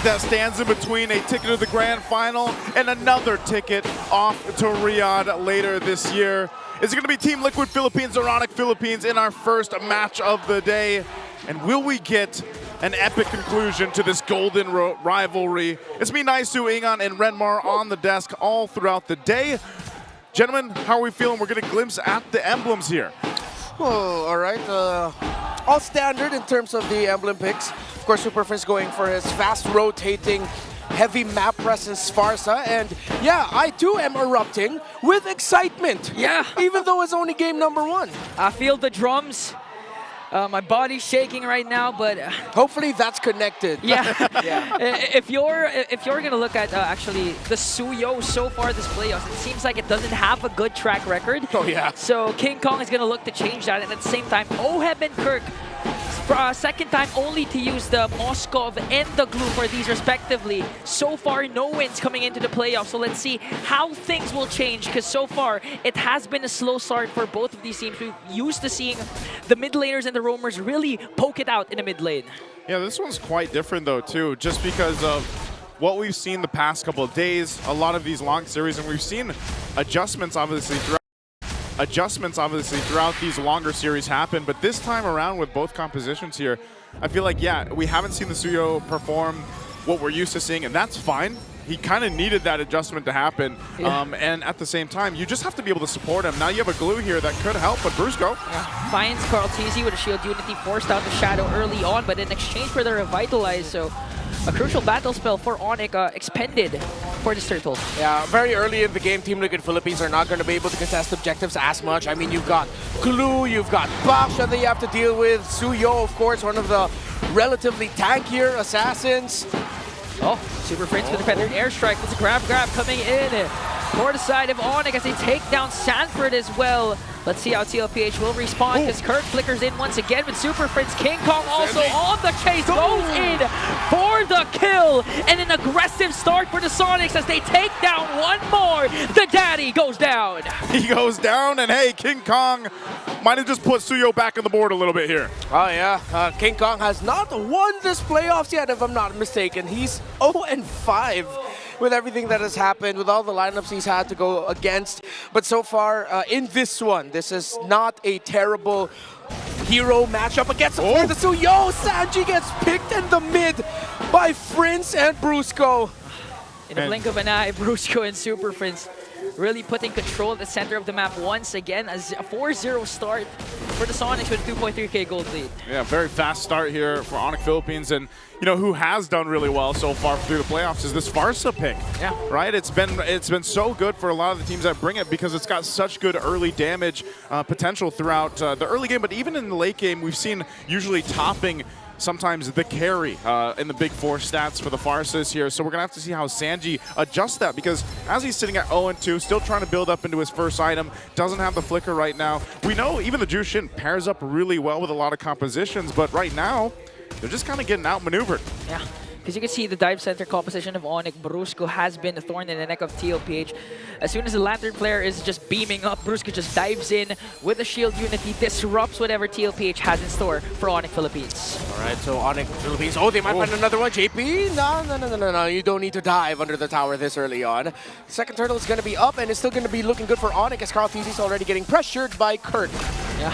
that stands in between a ticket to the grand final and another ticket off to Riyadh later this year. Is it going to be Team Liquid Philippines or ONIC Philippines in our first match of the day? And will we get an epic conclusion to this golden rivalry? It's me, Naisu, Ingan, and Renmar on the desk all throughout the day. Gentlemen, how are we feeling? We're getting a glimpse at the emblems here. Oh, all right. All standard in terms of the emblem picks. Of course, Superfist going for his fast rotating, heavy map presence Farsa, and yeah, I too am erupting with excitement. Yeah. Even though it's only game number 1. I feel the drums. My body's shaking right now, but hopefully that's connected. Yeah. Yeah. If you're gonna look at actually the Suyo so far this playoffs, it seems like it doesn't have a good track record. Oh yeah. So King Kong is gonna look to change that, and at the same time, Oheb and Kirk. Second time only to use the Moskov and the Glue for these respectively. So far, no wins coming into the playoffs. So let's see how things will change, because so far it has been a slow start for both of these teams. We're used to seeing the mid laners and the roamers really poke it out in the mid lane. Yeah, this one's quite different though too, just because of what we've seen the past couple of days, a lot of these long series, and we've seen adjustments obviously throughout these longer series happen, but this time around with both compositions here, I feel like, yeah, we haven't seen the Suyo perform what we're used to seeing, and that's fine. He kind of needed that adjustment to happen, yeah. And at the same time, you just have to be able to support him. Now you have a Glue here that could help, but Brusco finds Carl TZ with a shield unity, forced out the Shadow early on, but in exchange for the Revitalize, so a crucial battle spell for ONIC expended for this turtle. Yeah, very early in the game, Team Liquid Philippines are not going to be able to contest objectives as much. I mean, you've got Glue, you've got Baksha that you have to deal with, Suyo, of course, one of the relatively tankier assassins. Oh, Super Prince with a feathered airstrike. There's a grab coming in for the side of ONIC as they take down Sanford as well. Let's see how TLPH will respond, because Kurt flickers in once again with Super Prince. King Kong also on the chase, goes in for the kill, and an aggressive start for the Sonics as they take down one more. The daddy goes down. He goes down, and hey, King Kong might have just put Suyo back on the board a little bit here. Oh yeah, King Kong has not won this playoffs yet, if I'm not mistaken. He's 0-5. With everything that has happened, with all the lineups he's had to go against. But so far, in this one, this is not a terrible hero matchup against the Suyo. Sanji gets picked in the mid by Prince and Brusco. In a blink of an eye, Brusco and Super Prince really putting control at the center of the map once again, as a 4-0 start for the Sonics with a 2.3k gold lead. Yeah, very fast start here for ONIC Philippines, and you know who has done really well so far through the playoffs is this Farsa pick. Yeah. Right? It's been so good for a lot of the teams that bring it, because it's got such good early damage potential throughout the early game, but even in the late game, we've seen usually topping sometimes the carry in the big 4 stats for the Farsas here. So we're going to have to see how Sanji adjusts that, because as he's sitting at 0-2, still trying to build up into his first item, doesn't have the flicker right now. We know even the Jushin pairs up really well with a lot of compositions, but right now, they're just kind of getting outmaneuvered. Yeah. Because you can see the dive center composition of ONIC, Brusco has been a thorn in the neck of TLPH. As soon as the Lantern player is just beaming up, Brusco just dives in with the shield unity, disrupts whatever TLPH has in store for ONIC Philippines. All right, so ONIC Philippines, they might find another one. JP, no, you don't need to dive under the tower this early on. Second turtle is going to be up, and it's still going to be looking good for ONIC, as Carl TZ is already getting pressured by Kirk. Yeah,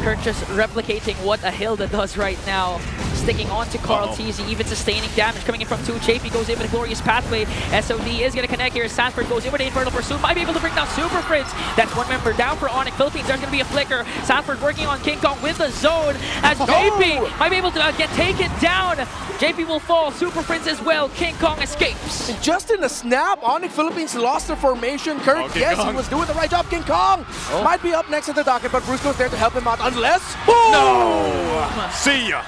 Kirk just replicating what a Hilda does right now. Sticking on to Carl TZ, even sustaining damage coming in from 2. JP goes in with a glorious pathway. SOD is going to connect here. Sanford goes in with an Infernal Pursuit. Might be able to bring down Super Prince. That's one member down for ONIC Philippines. There's going to be a flicker. Sanford working on King Kong with the zone as JP might be able to get taken down. JP will fall. Super Prince as well. King Kong escapes. And just in a snap, ONIC Philippines lost their formation. Kirk, yes, he was doing the right job. King Kong might be up next at the docket, but Brusco's there to help him out unless... No! See ya!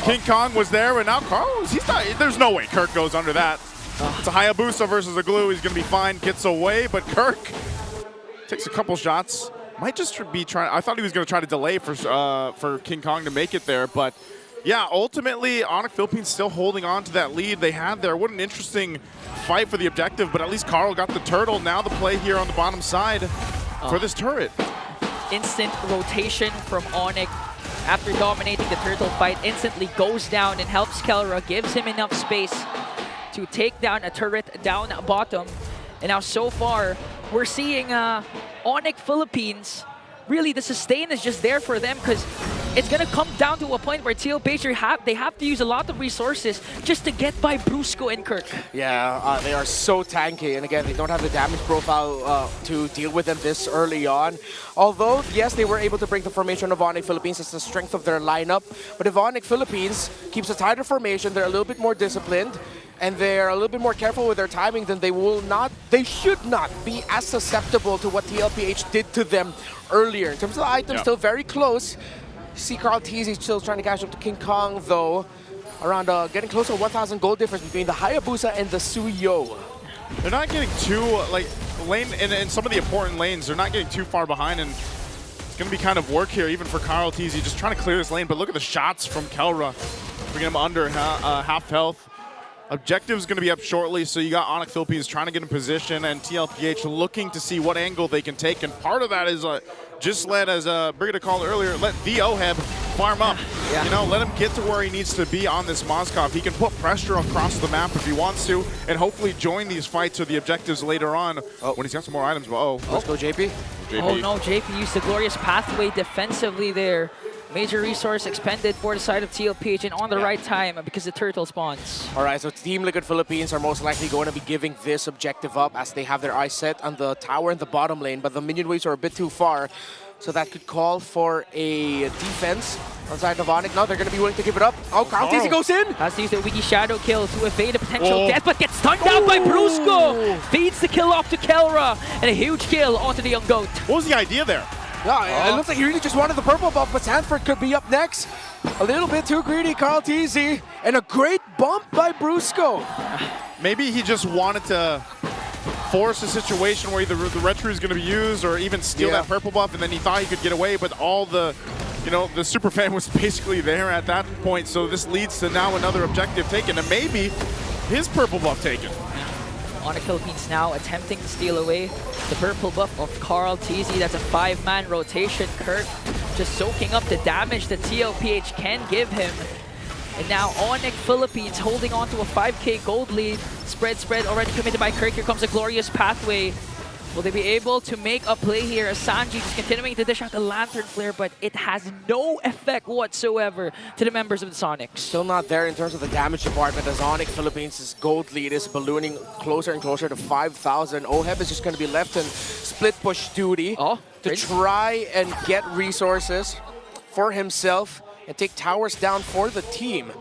King Kong was there, and now Carlos, he's not, there's no way Kirk goes under that. It's a Hayabusa versus a Glue. He's going to be fine, gets away, but Kirk takes a couple shots. Might just be trying, I thought he was going to try to delay for King Kong to make it there, but yeah, ultimately, ONIC Philippines still holding on to that lead they had there. What an interesting fight for the objective, but at least Carl got the turtle. Now the play here on the bottom side for this turret. Instant rotation from ONIC. after dominating the turtle fight, instantly goes down and helps Kelra, gives him enough space to take down a turret down bottom. And now so far, we're seeing ONIC Philippines, really the sustain is just there for them because it's going to come down to a point where TLPH, they have to use a lot of resources just to get by Brusco and Kirk. Yeah, they are so tanky, and again, they don't have the damage profile to deal with them this early on. Although, yes, they were able to break the formation of ONIC Philippines. It's the strength of their lineup. But if ONIC Philippines keeps a tighter formation, they're a little bit more disciplined, and they're a little bit more careful with their timing, then they should not be as susceptible to what TLPH did to them earlier. In terms of the items, still very close. See Carl Teasy still trying to catch up to King Kong, though. Around getting close to 1,000 gold difference between the Hayabusa and the Suyo. They're not getting too, like, lane in some of the important lanes, they're not getting too far behind, and it's going to be kind of work here, even for Carl Teasy, just trying to clear this lane. But look at the shots from Kelra, bringing him under half health. Objective's going to be up shortly, so you got ONIC Philippines trying to get in position, and TLPH looking to see what angle they can take. And part of that is just let, as Brigida called earlier, let the OHEB farm up. Yeah. You know, let him get to where he needs to be on this Moskov. He can put pressure across the map if he wants to, and hopefully join these fights or the objectives later on when he's got some more items. But Let's go, JP. Oh no, JP used the glorious pathway defensively there. Major resource expended for the side of TLPH and on the right time because the turtle spawns. All right, so Team Liquid Philippines are most likely going to be giving this objective up as they have their eyes set on the tower in the bottom lane, but the minion waves are a bit too far. So that could call for a defense on the side of ONIC. Now they're going to be willing to give it up. Oh, Carl Teasy goes in. Has to use the Wiki Shadow kill to evade a potential death, but gets stunned down by Brusco. Feeds the kill off to Kelra, and a huge kill onto the young goat. what was the idea there? Yeah, it looks like he really just wanted the purple buff, but Sanford could be up next. A little bit too greedy, Carl Teasy. And a great bump by Brusco. Maybe he just wanted to force a situation where either the retro is going to be used or even steal that purple buff, and then he thought he could get away, but all the, you know, the super fan was basically there at that point. So this leads to now another objective taken, and maybe his purple buff taken. ONIC Philippines now attempting to steal away the purple buff of Carl Teasy. That's a 5-man rotation. Kirk just soaking up the damage that TLPH can give him. And now ONIC Philippines holding on to a 5k gold lead. Spread already committed by Kirk. Here comes a glorious pathway. Will they be able to make a play here? As Sanji is continuing to dish out the Lantern Flare, but it has no effect whatsoever to the members of the Sonics. Still not there in terms of the damage department as ONIC Philippines' gold lead is ballooning closer and closer to 5,000. OHEB is just going to be left in split push duty to try and get resources for himself and take towers down for the team.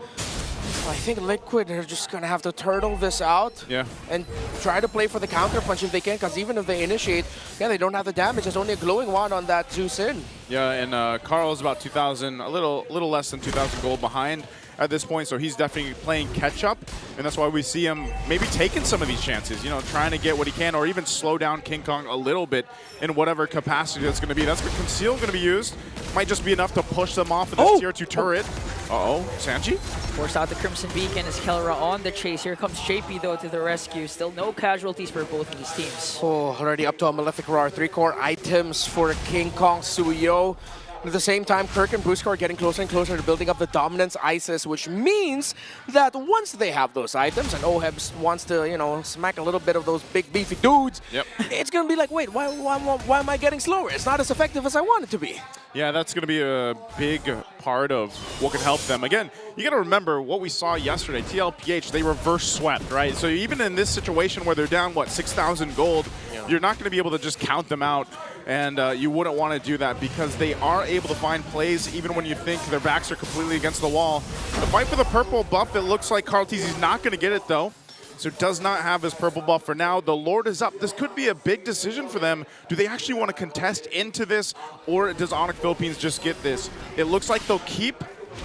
I think Liquid are just going to have to turtle this out and try to play for the counter punch if they can, because even if they initiate, they don't have the damage. There's only a glowing wand on that Zeus in. Yeah, and Carl's about 2,000, a little less than 2,000 gold behind at this point, so he's definitely playing catch-up, and that's why we see him maybe taking some of these chances, you know, trying to get what he can, or even slow down King Kong a little bit in whatever capacity that's going to be. That's what Conceal going to be used. Might just be enough to push them off of this tier 2 turret. Sanji? Forced out the Crimson Beacon as Kelra on the chase. Here comes JP though to the rescue. Still no casualties for both of these teams. Already up to a Malefic Roar. 3-core items for King Kong Suyo. At the same time, Kirk and Brusco are getting closer and closer to building up the Dominance ISIS, which means that once they have those items and OHEB wants to, you know, smack a little bit of those big beefy dudes, it's going to be like, wait, why am I getting slower? It's not as effective as I want it to be. Yeah, that's going to be a big part of what can help them. Again, you got to remember what we saw yesterday. TLPH, they reverse swept, right? So even in this situation where they're down, what, 6,000 gold, you're not going to be able to just count them out. And you wouldn't want to do that because they are able to find plays even when you think their backs are completely against the wall. The fight for the purple buff, it looks like Carl Teasy's not going to get it though. So does not have his purple buff for now. The Lord is up. This could be a big decision for them. Do they actually want to contest into this, or does ONIC Philippines just get this? It looks like they'll keep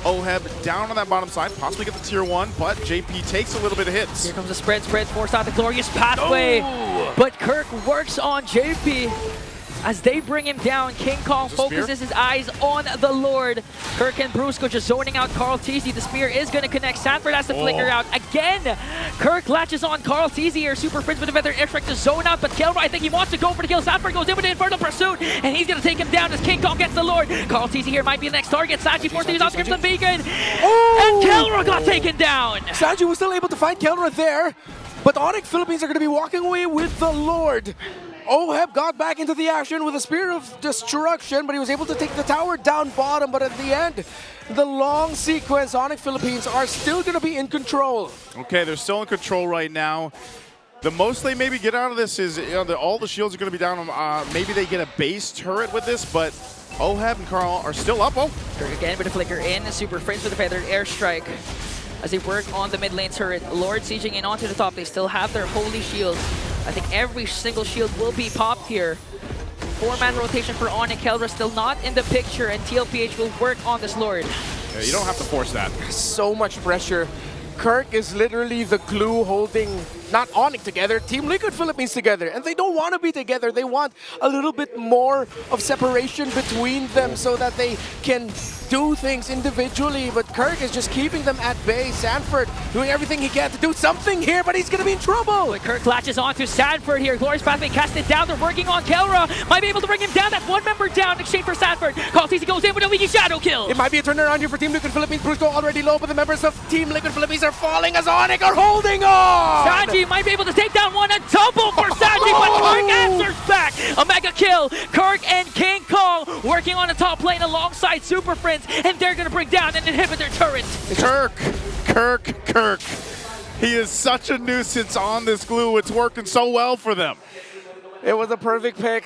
OHEB down on that bottom side, possibly get the tier 1, but JP takes a little bit of hits. Here comes the spread, forced out the glorious pathway. But Kirk works on JP. As they bring him down, King Kong focuses his eyes on the Lord. Kirk and Brusco just zoning out Carl Teasy. The spear is going to connect. Sanford has to flicker out. Again, Kirk latches on Carl Teasy here. Super Prince with a feather airstrike to zone out, but Kelra, I think he wants to go for the kill. Sanford goes in with the Infernal Pursuit, and he's going to take him down as King Kong gets the Lord. Carl Teasy here might be the next target. Sanji forced to use out Crimson Beacon, and Kelra got taken down. Sanji was still able to find Kelra there, but ONIC Philippines are going to be walking away with the Lord. Oheb got back into the action with a Spear of Destruction, but he was able to take the tower down bottom. But at the end, the long sequence, ONIC Philippines are still going to be in control. Okay, they're still in control right now. The most they maybe get out of this is all the shields are going to be down. Maybe they get a base turret with this, but Oheb and Carl are still up. Oh, Kirk again with a flicker in. Super Prince with a feathered airstrike. As they work on the mid lane turret, Lord sieging in onto the top. They still have their holy shields. I think every single shield will be popped here. 4-man rotation for ONIC. Kelra still not in the picture, and TLPH will work on this Lord. yeah, you don't have to force that. So much pressure. Kirk is literally the glue holding not ONIC together, Team Liquid Philippines together. And they don't want to be together. They want a little bit more of separation between them so that they can do things individually. But Kirk is just keeping them at bay. Sanford doing everything he can to do something here, but he's going to be in trouble. But Kirk latches onto Sanford here. Glorious Pathway casted down. They're working on Kelra. Might be able to bring him down. That's one member down in exchange for Sanford. Carl Teasy goes in with a Wiki Shadow kill. It might be a turnaround here for Team Liquid Philippines. Brusco already low, but the members of Team Liquid Philippines are falling as ONIC are holding on. Sanji might be able to take down one. A double for Sanji, but Kirk answers back. A mega kill. Kirk and King Kong working on the top lane alongside Super Prince, and they're going to bring down and inhibit their turret. Kirk. He is such a nuisance on this glue. It's working so well for them. It was a perfect pick.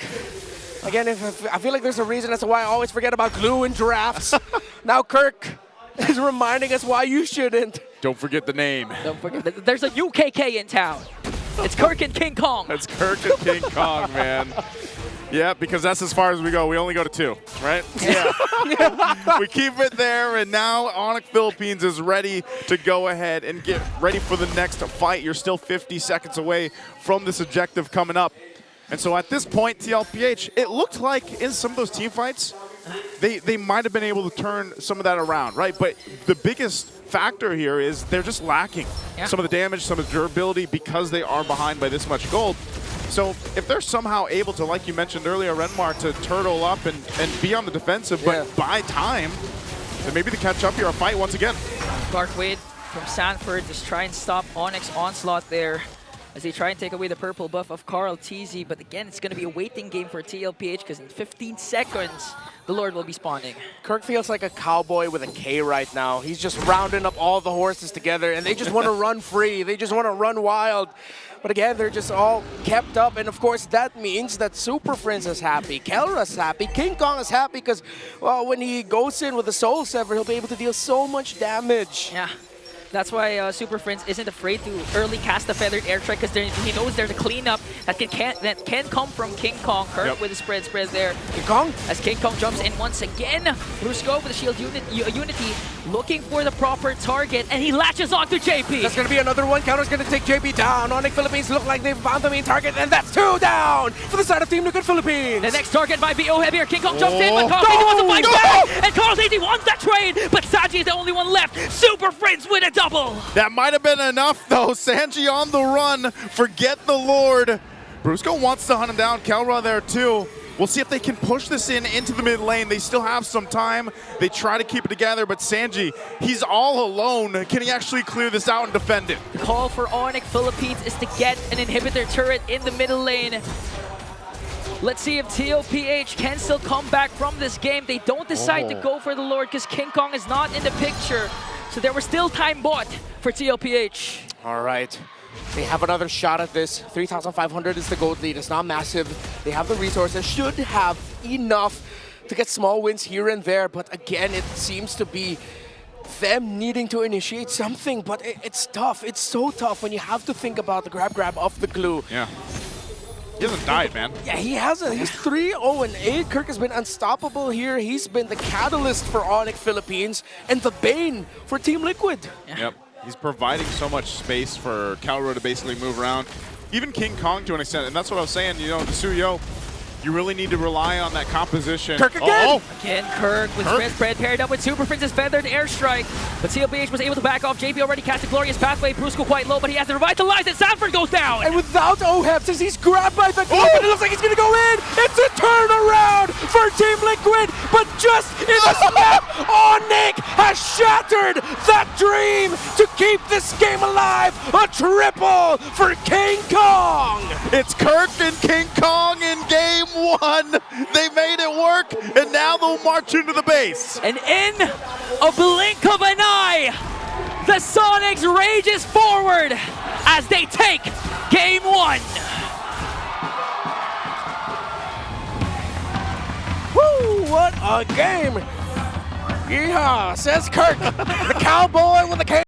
Again, I feel like there's a reason as to why I always forget about glue in drafts. Now Kirk is reminding us why you shouldn't. Don't forget the name. Don't forget that there's a UKK in town. It's Kirk and King Kong. That's Kirk and King Kong, man. Yeah, because that's as far as we go. We only go to 2, right? Yeah. We keep it there, and now ONIC Philippines is ready to go ahead and get ready for the next fight. You're still 50 seconds away from this objective coming up. And so at this point, TLPH, it looked like in some of those team fights, they might have been able to turn some of that around, right? But the biggest factor here is they're just lacking some of the damage, some of the durability because they are behind by this much gold. So if they're somehow able to, like you mentioned earlier, Renmark, to turtle up and be on the defensive, but buy time, then maybe to catch up here or fight once again. Clark Wade from Sanford just try and stop ONIC's onslaught there as they try and take away the purple buff of Carl Teasy. But again, it's going to be a waiting game for TLPH because in 15 seconds, the Lord will be spawning. Kirk feels like a cowboy with a K right now. He's just rounding up all the horses together, and they just want to run free. They just want to run wild. But again, they're just all kept up, and of course that means that Super Prince is happy, Kelra's happy, King Kong is happy because, well, when he goes in with the Soul Sever, he'll be able to deal so much damage. Yeah. That's why Super Prince isn't afraid to early cast the Feathered Airstrike because he knows there's a cleanup that can come from King Kong. Kirk with a spread there. King Kong? As King Kong jumps in once again. Brusco with the shield Unity looking for the proper target, and he latches onto JP. That's going to be another one. Counter's going to take JP down. ONIC Philippines look like they've found the main target, and that's 2 down for the side of Team Liquid Philippines. The next target might be Oheb here. King Kong jumps in, but Carl Teasy wants to fight back, and Carl Teasy wants that trade, but Sanji is the only one left. Super Prince with a double. That might have been enough, though. Sanji on the run. Forget the Lord. Brusco wants to hunt him down. Kelra there, too. We'll see if they can push this into the mid lane. They still have some time. They try to keep it together, but Sanji, he's all alone. Can he actually clear this out and defend it? The call for ONIC Philippines is to get an inhibitor turret in the middle lane. Let's see if TLPH can still come back from this game. They don't decide to go for the Lord because King Kong is not in the picture. So there was still time bought for TLPH. All right. They have another shot at this. 3,500 is the gold lead. It's not massive. They have the resources. Should have enough to get small wins here and there. But again, it seems to be them needing to initiate something. But it's tough. It's so tough when you have to think about the grab of the glue. Yeah. He hasn't died, man. Yeah, he hasn't. He's 3-0-8. Kirk has been unstoppable here. He's been the catalyst for ONIC Philippines and the bane for Team Liquid. Yep. He's providing so much space for Kelra to basically move around. Even King Kong to an extent, and that's what I was saying, you know, the Suyo, You really need to rely on that composition. Kirk again! Again, Kirk with Sprint Spread paired up with Super Prince's Feathered Airstrike. But CLBH was able to back off. JP already cast a Glorious Pathway. Brusco quite low, but he has to revitalize it. Sanford goes down! And without OHEP, since he's grabbed by the glove, and it looks like he's gonna go in! It's a turnaround for Team Liquid! But just in the snap, ONIC has shattered that dream to keep this game alive! A triple for King Kong! It's Kirk and King Kong in game 1. They made it work, and now they'll march into the base. And in a blink of an eye, the Sonics rages forward as they take game 1. Woo, what a game! Yeehaw, says Kirk, the cowboy with the